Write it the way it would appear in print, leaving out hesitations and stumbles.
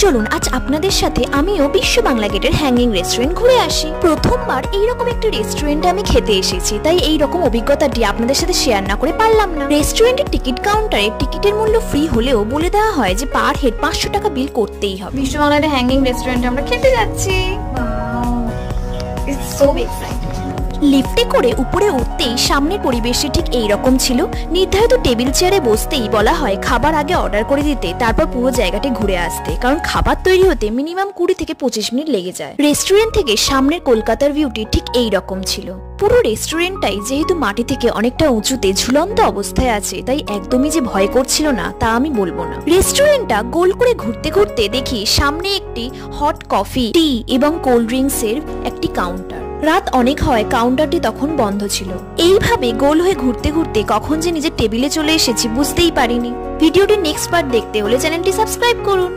চলুন আজ আপনাদের সাথে আমিও বিশ্ব বাংলা গেটের হ্যাঙ্গিং রেস্টুরেন্ট ঘুরে আসি। প্রথমবার এইরকম একটা রেস্টুরেন্টে আমি খেতে এসেছি, তাই এই রকম অভিজ্ঞতাটি আপনাদের সাথে শেয়ার না করে পারলাম না। রেস্টুরেন্টের টিকিট কাউন্টারে টিকিটের মূল্য ফ্রি হলেও বলে দেওয়া হয় যে পার হেড 500 টাকা বিল করতেই হবে। বিশ্ব বাংলার হ্যাঙ্গিং রেস্টুরেন্টে আমরা খেতে যাচ্ছি। It's so exciting. লিফটে করে উপরে উঠতেই সামনের পরিবেশটি ঠিক এইরকম ছিল। নির্ধারিত টেবিল চেয়ারে বসতেই বলা হয় খাবার আগে অর্ডার করে দিতে, তারপর পুরো জায়গাটি ঘুরে আসতে, কারণ খাবার তৈরি হতে মিনিমাম 20 থেকে 25 মিনিট লেগে যায়। রেস্টুরেন্ট থেকে সামনের কলকাতার ভিউটি ঠিক এই রকম ছিল। পুরো রেস্টুরেন্টটাই যেহেতু মাটি থেকে অনেকটা উঁচুতে ঝুলন্ত অবস্থায় আছে, তাই একদমই যে ভয় করছিল না তা আমি বলবো না। রেস্টুরেন্টটা গোল করে ঘুরতে ঘুরতে দেখি সামনে একটি হট কফি, টি এবং কোল্ড ড্রিঙ্কস এর একটি কাউন্টার। রাত অনেক হয়, কাউন্টারটি তখন বন্ধ ছিল। এইভাবে গোল হয়ে ঘুরতে ঘুরতে কখন যে নিজের টেবিলে চলে এসেছি বুঝতেই পারিনি। ভিডিওটির নেক্সট পার্ট দেখতে হলে চ্যানেলটি সাবস্ক্রাইব করুন।